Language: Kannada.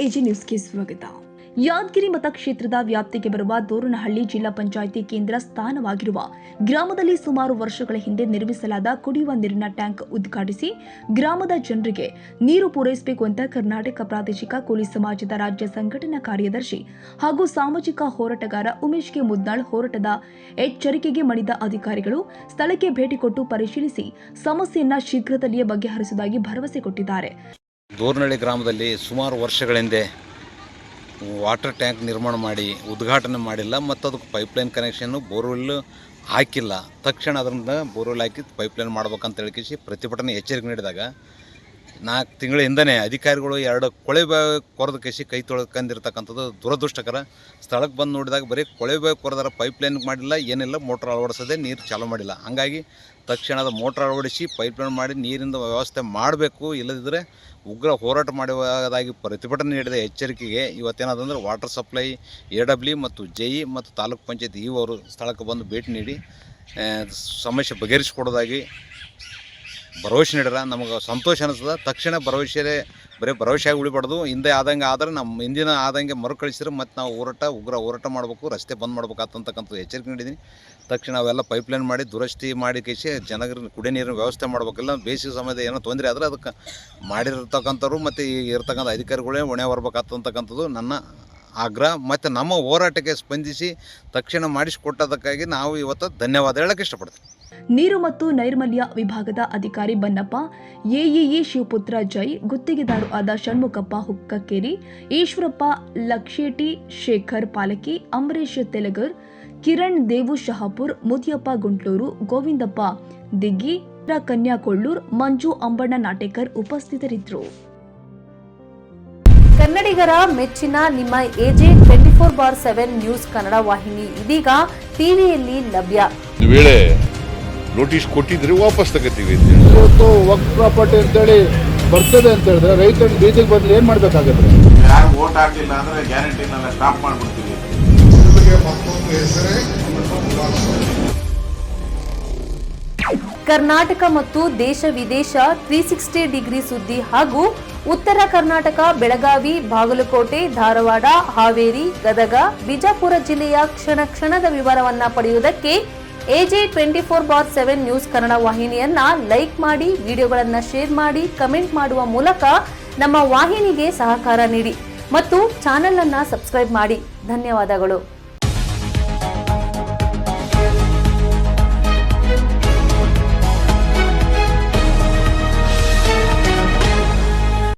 ಎಜಿ ನ್ಯೂಸ್ಗೆ ಸ್ವಾಗತ. ಯಾದಗಿರಿ ಮತಕ್ಷೇತ್ರದ ವ್ಯಾಪ್ತಿಗೆ ಬರುವ ದೋರನಹಳ್ಳಿ ಜಿಲ್ಲಾ ಪಂಚಾಯಿತಿ ಕೇಂದ್ರ ಸ್ಥಾನವಾಗಿರುವ ಗ್ರಾಮದಲ್ಲಿ ಸುಮಾರು ವರ್ಷಗಳ ಹಿಂದೆ ನಿರ್ಮಿಸಲಾದ ಕುಡಿಯುವ ನೀರಿನ ಟ್ಯಾಂಕ್ ಉದ್ಘಾಟಿಸಿ ಗ್ರಾಮದ ಜನರಿಗೆ ನೀರು ಪೂರೈಸಬೇಕು ಅಂತ ಕರ್ನಾಟಕ ಪ್ರಾದೇಶಿಕ ಕೂಲಿ ಸಮಾಜದ ರಾಜ್ಯ ಸಂಘಟನಾ ಕಾರ್ಯದರ್ಶಿ ಹಾಗೂ ಸಾಮಾಜಿಕ ಹೋರಾಟಗಾರ ಉಮೇಶ್ ಕೆ ಮುದ್ನಾಳ್ ಹೋರಾಟದ ಎಚ್ಚರಿಕೆಗೆ ಮಣಿದ ಅಧಿಕಾರಿಗಳು ಸ್ಥಳಕ್ಕೆ ಭೇಟಿ ಕೊಟ್ಟು ಪರಿಶೀಲಿಸಿ ಸಮಸ್ಯೆಯನ್ನ ಶೀಘ್ರದಲ್ಲಿಯೇ ಬಗೆಹರಿಸುವುದಾಗಿ ಭರವಸೆ ಕೊಟ್ಟಿದ್ದಾರೆ. ದೋರನಹಳ್ಳಿ ಗ್ರಾಮದಲ್ಲಿ ಸುಮಾರು ವರ್ಷಗಳ ಹಿಂದೆ ವಾಟರ್ ಟ್ಯಾಂಕ್ ನಿರ್ಮಾಣ ಮಾಡಿ ಉದ್ಘಾಟನೆ ಮಾಡಿಲ್ಲ ಮತ್ತು ಅದಕ್ಕೆ ಪೈಪ್ಲೈನ್ ಕನೆಕ್ಷನ್ನು ಬೋರ್ವೆಲ್ ಹಾಕಿಲ್ಲ. ತಕ್ಷಣ ಅದರಿಂದ ಬೋರ್ವೆಲ್ ಹಾಕಿ ಪೈಪ್ಲೈನ್ ಮಾಡ್ಬೇಕಂತ ಹೇಳಿಸಿ ಪ್ರತಿಭಟನೆ ಎಚ್ಚರಿಕೆ ನೀಡಿದಾಗ 4 ತಿಂಗಳ ಹಿಂದನೇ ಅಧಿಕಾರಿಗಳು 2 ಕೊಳೆ ಬಾವಿ ಕೊರೆದ ಕೇಸಿ ಕೈ ತೊಳ್ಕೊಂಡಿರ್ತಕ್ಕಂಥದ್ದು ದುರದೃಷ್ಟಕರ. ಸ್ಥಳಕ್ಕೆ ಬಂದು ನೋಡಿದಾಗ ಬರೀ ಕೊಳೆ ಬಾವಿ ಕೊರೆದಾರ, ಪೈಪ್ಲೈನ್ ಮಾಡಿಲ್ಲ, ಏನಿಲ್ಲ, ಮೋಟ್ರ್ ಅಳವಡಿಸೋದೇ ನೀರು ಚಾಲೂ ಮಾಡಿಲ್ಲ. ಹಾಗಾಗಿ ತಕ್ಷಣದ ಮೋಟ್ರ್ ಅಳವಡಿಸಿ ಪೈಪ್ಲೈನ್ ಮಾಡಿ ನೀರಿನ ವ್ಯವಸ್ಥೆ ಮಾಡಬೇಕು, ಇಲ್ಲದಿದ್ದರೆ ಉಗ್ರ ಹೋರಾಟ ಮಾಡುವುದಾಗಿ ಪ್ರತಿಭಟನೆ ನೀಡಿದ ಎಚ್ಚರಿಕೆಗೆ ಇವತ್ತೇನಾದಂದ್ರೆ ವಾಟರ್ ಸಪ್ಲೈ AW ಮತ್ತು JE ಮತ್ತು ತಾಲೂಕು ಪಂಚಾಯತ್ ಇವರು ಸ್ಥಳಕ್ಕೆ ಬಂದು ಭೇಟಿ ನೀಡಿ ಸಮಸ್ಯೆ ಬಗೆಹರಿಸಿಕೊಡೋದಾಗಿ ಭರವಸೆ ನೀಡ್ಯಾರ. ನಮಗೆ ಸಂತೋಷ ಅನಿಸ್ತದೆ. ತಕ್ಷಣ ಬರೀ ಭರವಸೆಯಾಗಿ ಉಳಿಬಾರ್ದು. ಹಿಂದೆ ಆದಂಗೆ ಆದರೆ ನಮ್ಮ ಹಿಂದಿನ ಆದಂಗೆ ಮರುಕಳಿಸಿದ್ರೆ ಮತ್ತು ನಾವು ಉಗ್ರ ಹೋರಾಟ ಮಾಡಬೇಕು, ರಸ್ತೆ ಬಂದ್ ಮಾಡ್ಬೇಕಂತಕ್ಕಂಥದ್ದು ಎಚ್ಚರಿಕೆ ನೀಡಿದ್ದೀನಿ. ತಕ್ಷಣ ಅವೆಲ್ಲ ಪೈಪ್ಲೈನ್ ಮಾಡಿ ದುರಸ್ತಿ ಮಾಡಿ ಕೇಸಿ ಜನರಿಗೆ ಕುಡಿಯೋ ನೀರಿನ ವ್ಯವಸ್ಥೆ ಮಾಡಬೇಕಿಲ್ಲ. ಬೇಸಿಗೆ ಸಮಯದ ಏನೋ ತೊಂದರೆ ಆದರೆ ಅದಕ್ಕೆ ಮಾಡಿರ್ತಕ್ಕಂಥವ್ರು ಮತ್ತು ಇರ್ತಕ್ಕಂಥ ಅಧಿಕಾರಿಗಳೇ ಹೊಣೆ ಹೊರಬೇಕಾಗ್ತಕ್ಕಂಥದ್ದು ನನ್ನ ಆಗ್ರಹ. ಮತ್ತು ನಮ್ಮ ಹೋರಾಟಕ್ಕೆ ಸ್ಪಂದಿಸಿ ತಕ್ಷಣ ಮಾಡಿಸಿಕೊಟ್ಟದಕ್ಕಾಗಿ ನಾವು ಇವತ್ತು ಧನ್ಯವಾದ ಹೇಳಕ್ಕೆ ಇಷ್ಟಪಡ್ತೀವಿ. ನೀರು ಮತ್ತು ನೈರ್ಮಲ್ಯ ವಿಭಾಗದ ಅಧಿಕಾರಿ ಬನ್ನಪ್ಪ, AEE ಶಿವಪುತ್ರ ಜೈ, ಗುತ್ತಿಗೆದಾರು ಆದ ಷಣ್ಮುಖಪ್ಪ ಹುಕ್ಕಕ್ಕೇರಿ, ಈಶ್ವರಪ್ಪ ಲಕ್ಷೇಟಿ, ಶೇಖರ್ ಪಾಲಕಿ, ಅಂಬರೀಶ್ ತೆಲಗರ್, ಕಿರಣ್ ದೇವು ಶಹಾಪುರ್, ಮುದಿಯಪ್ಪ ಗುಂಟ್ಲೂರು, ಗೋವಿಂದಪ್ಪ ದಿಗ್ಗಿ, ಕನ್ಯಾಕೊಳ್ಳೂರ್, ಮಂಜು ಅಂಬಣ್ಣ ನಾಟೇಕರ್ ಉಪಸ್ಥಿತರಿದ್ದರು. ಕನ್ನಡಿಗರ ಮೆಚ್ಚಿನ ನಿಮ್ಮ AJ 24/7 ನ್ಯೂಸ್ ಕನ್ನಡ ವಾಹಿನಿ ಇದೀಗ ಟಿವಿಯಲ್ಲಿ ಲಭ್ಯ. ವೇಳೆ ನೋಟಿಸ್ ಕೊಟ್ಟಿದ್ರೆ ವಾಪಸ್ ತಗೋತೀವಿ. ಇವತ್ತು ವಕ್ಫ್ ಪ್ರಾಪರ್ಟಿ ಅಂತೇಳಿ ಬರ್ತದೆ ಅಂತ ಹೇಳಿದ್ರೆ ರೈತರು ಬೀದಿಗೆ ಬದಲು ಏನ್ ಮಾಡ್ಬೇಕಾಗತ್ತೆ? ಯಾರು ವೋಟ್ ಹಾಕಿಲ್ಲ ಅಂದ್ರೆ ಗ್ಯಾರಂಟಿನೆಲ್ಲ ಸ್ಟಾಪ್ ಮಾಡ್ಬಿಡ್ತೀವಿ. ಕರ್ನಾಟಕ ಮತ್ತು ದೇಶ ವಿದೇಶ 360 ಡಿಗ್ರಿ ಸುದ್ದಿ ಹಾಗೂ ಉತ್ತರ ಕರ್ನಾಟಕ, ಬೆಳಗಾವಿ, ಬಾಗಲಕೋಟೆ, ಧಾರವಾಡ, ಹಾವೇರಿ, ಗದಗ, ಬಿಜಾಪುರ ಜಿಲ್ಲೆಯ ಕ್ಷಣದ ವಿವರವನ್ನ ಪಡೆಯುವುದಕ್ಕೆ AJ 24/7 ನ್ಯೂಸ್ ಕನ್ನಡ ವಾಹಿನಿಯನ್ನ ಲೈಕ್ ಮಾಡಿ, ವಿಡಿಯೋಗಳನ್ನ ಶೇರ್ ಮಾಡಿ, ಕಮೆಂಟ್ ಮಾಡುವ ಮೂಲಕ ನಮ್ಮ ವಾಹಿನಿಗೆ ಸಹಕಾರ ನೀಡಿ ಮತ್ತು ಚಾನೆಲ್ ಅನ್ನ ಸಬ್ಸ್ಕ್ರೈಬ್ ಮಾಡಿ. ಧನ್ಯವಾದಗಳು.